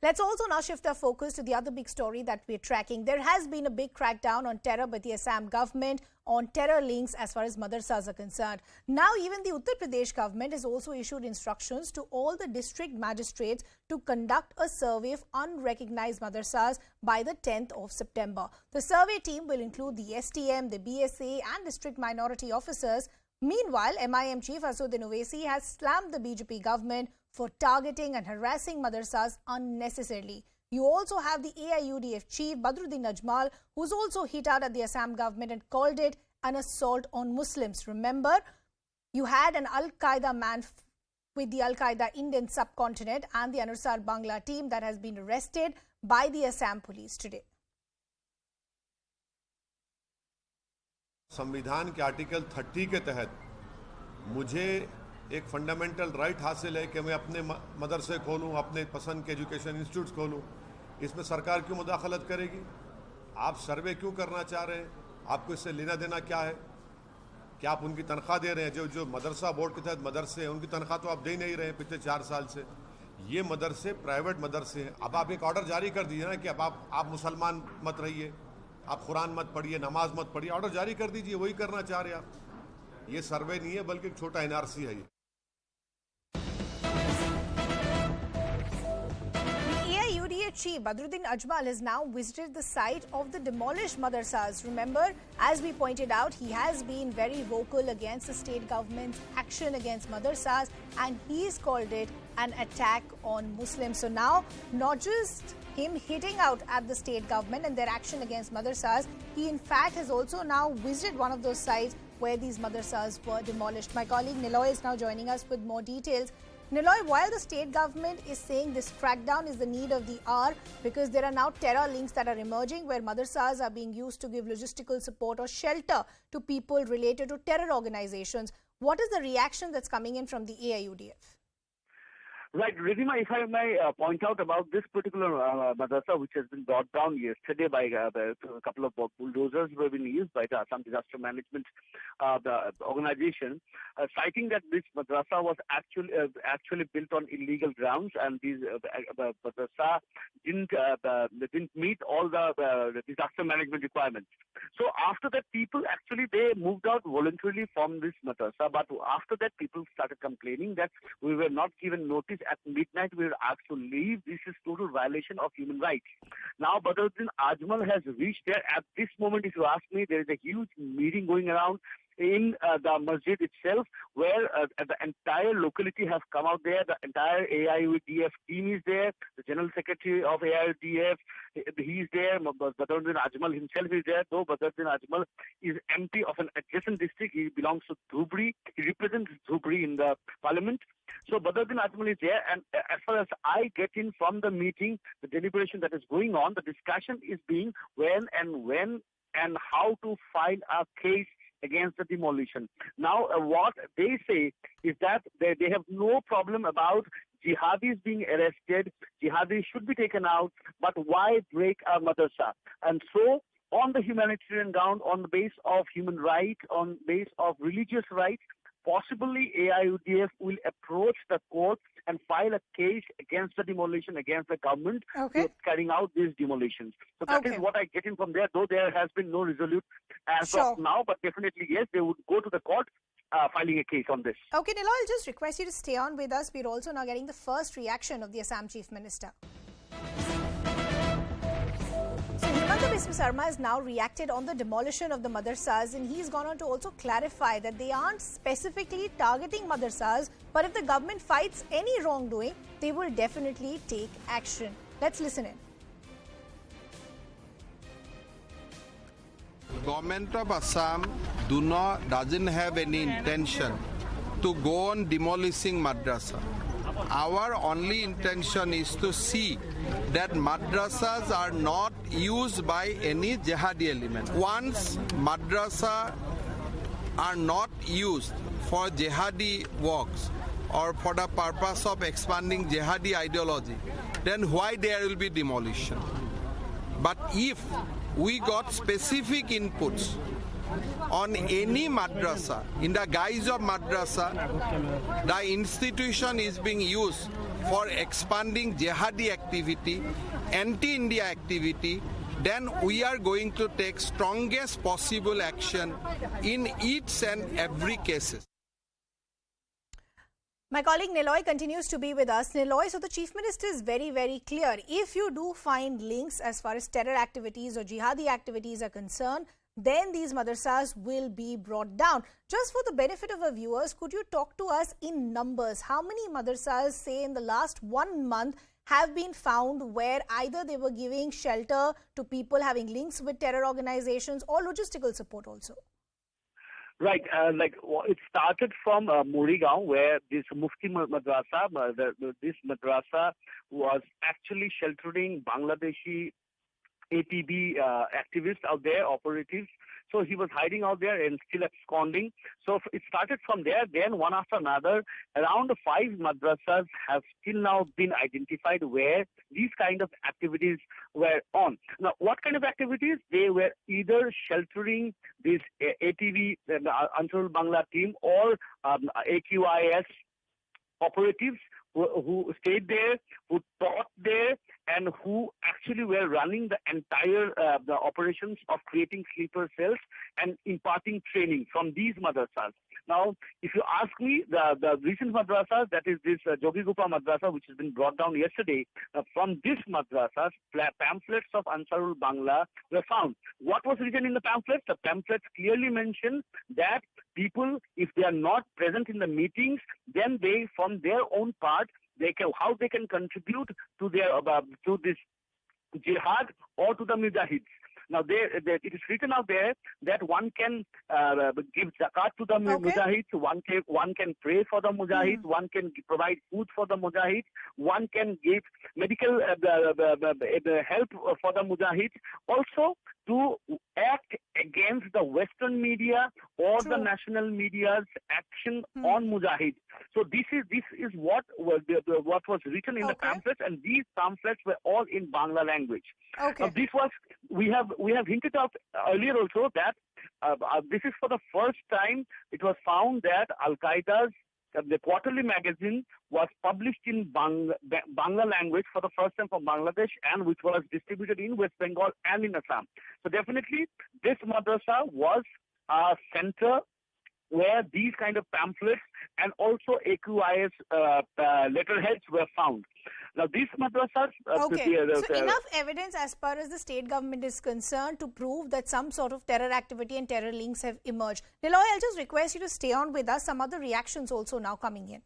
Let's also now shift our focus to the other big story that we're tracking. There has been a big crackdown on terror by the Assam government on terror links as far as madrasas are concerned. Now even the Uttar Pradesh government has also issued instructions to all the district magistrates to conduct a survey of unrecognized madrasas by the 10th of September. The survey team will include the STM, the BSA and district minority officers. Meanwhile, MIM Chief Assaduddin Owaisi has slammed the BJP government for targeting and harassing madrasas unnecessarily. You also have the AIUDF chief Badruddin Ajmal, who's also hit out at the Assam government and called it an assault on Muslims. Remember, you had an Al-Qaeda man with the Al-Qaeda Indian subcontinent and the Ansar Bangla team that has been arrested by the Assam police today. संविधान के article 30 के तहत मुझे एक fundamental right हासिल है कि मैं अपने मदरसे खोलूं, अपने पसंद के एजुकेशन इंस्टीट्यूट्स खोलूं। इसमें सरकार क्यों मुदाखलत करेगी? आप सर्वे क्यों करना चाह रहे हैं? आपको इससे लेना देना क्या है? क्या आप उनकी तनख्वाह दे रहे हैं? जो मदरसा बोर्ड के तहत मदरसे हैं उनकी तनख्वाह तो आप दे नहीं रहे हैं पिछले 4 साल से। ये मदरसे प्राइवेट मदरसे हैं। अब आप एक ऑर्डर जारी कर दीजिए ना कि अब आप मुसलमान मत रहिए, आप कुरान मत पढ़िए, नमाज मत पढ़िए। ऑर्डर जारी कर दीजिए, वही करना चाह रहे हैं आप। ये सर्वे नहीं है बल्कि एक छोटा एनआरसी है ये। AIUDF chief Badruddin Ajmal has now visited the site of the demolished madrasas. Remember, as we pointed out, he has been very vocal against the state government's action against madrasas and he's called it an attack on Muslims. So now, not just him hitting out at the state government and their action against madrasas, he in fact has also now visited one of those sites where these madrasas were demolished. My colleague Niloy is now joining us with more details. Niloy, while the state government is saying this crackdown is the need of the hour because there are now terror links that are emerging where madrasas are being used to give logistical support or shelter to people related to terror organizations, what is the reaction that's coming in from the AIUDF? Right, Ridhima, if I may point out about this particular madrasa, which has been brought down yesterday by a couple of bulldozers who have been used by the Assam Disaster Management the organization, citing that this madrasa was actually built on illegal grounds and these madrasa didn't meet all the disaster management requirements. So after that, people actually they moved out voluntarily from this madrasa, but after that, people started complaining that we were not given notice. At midnight, we were asked to leave. This is total violation of human rights. Now, Badruddin Ajmal has reached there. At this moment, if you ask me, there is a huge meeting going around in the masjid itself, where the entire locality has come out there. The entire AIUDF team is there. The General Secretary of AIUDF, he is there. Badruddin Ajmal himself is there. Though Badruddin Ajmal is MP of an adjacent district, he belongs to Dhubri. He represents Dhubri in the parliament. So Badruddin Ajmal is there, and as far as I get in from the meeting, the deliberation that is going on, the discussion is being when and how to file a case against the demolition. Now, what they say is that they have no problem about jihadis being arrested, jihadis should be taken out, but why break a madrasa? And so, on the humanitarian ground, on the base of human rights, on the base of religious rights, possibly AIUDF will approach the court and file a case against the demolition, against the government for carrying out these demolitions. So that is what I get in from there, though there has been no resolute as of now, but definitely yes, they would go to the court filing a case on this. Okay, Niloy, I'll just request you to stay on with us. We're also now getting the first reaction of the Assam Chief Minister. Himanta Biswas Sarma has now reacted on the demolition of the madrasas, and he's gone on to also clarify that they aren't specifically targeting madrasas, but if the government fights any wrongdoing, they will definitely take action. Let's listen in. Government of Assam doesn't have any intention to go on demolishing madrasa. Our only intention is to see that madrasas are not used by any jihadi element. Once madrasa are not used for jihadi works or for the purpose of expanding jihadi ideology, then why there will be demolition? But if we got specific inputs on any madrasa, in the guise of madrasa, the institution is being used for expanding jihadi activity, anti-India activity, then we are going to take strongest possible action in each and every cases. My colleague Niloy continues to be with us. Niloy, so the Chief Minister is very, very clear. If you do find links as far as terror activities or jihadi activities are concerned, then these madrasas will be brought down. Just for the benefit of our viewers, could you talk to us in numbers? How many madrasas, say in the last 1 month, have been found where either they were giving shelter to people having links with terror organizations or logistical support also? Right, it started from Morigaon, where this Mufti Madrasa, this madrasa was actually sheltering Bangladeshi ATB activists out there, operatives. So he was hiding out there and still absconding. So it started from there. Then one after another, around 5 madrasas have still now been identified where these kind of activities were on. Now, what kind of activities? They were either sheltering this ATV, Ansarul Bangla team, or AQIS operatives who stayed there, who taught there, and who actually were running the entire the operations of creating sleeper cells and imparting training from these madrasas. Now, if you ask me, the recent madrasas, that is this Jogi Gupa madrasa, which has been brought down yesterday, from this madrasas, pamphlets of Ansarul Bangla were found. What was written in the pamphlets? The pamphlets clearly mention that people, if they are not present in the meetings, then they, from their own part, how they can contribute to their to this jihad or to the mujahids. Now, it is written out there that one can give zakat to the mujahids, one can pray for the mujahids, one can provide food for the mujahids, one can give medical help for the mujahids. Also, to act against the Western media or the national media's action on mujahids. So this is what was written in the pamphlets, and these pamphlets were all in Bangla language. Okay. Now, we have hinted out earlier also that this is for the first time it was found that Al Qaeda's the quarterly magazine was published in Bangla language for the first time from Bangladesh, and which was distributed in West Bengal and in Assam. So definitely this madrasa was a center where these kind of pamphlets and also AQIS letterheads were found. Now, these madrasas... so enough evidence as far as the state government is concerned to prove that some sort of terror activity and terror links have emerged. Niloy, I'll just request you to stay on with us. Some other reactions also now coming in.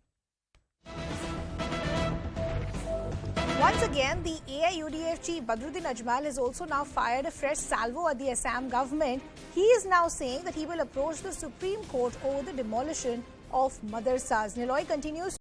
Once again, the AIUDF chief Badruddin Ajmal has also now fired a fresh salvo at the Assam government. He is now saying that he will approach the Supreme Court over the demolition of madrasas. Niloy continues.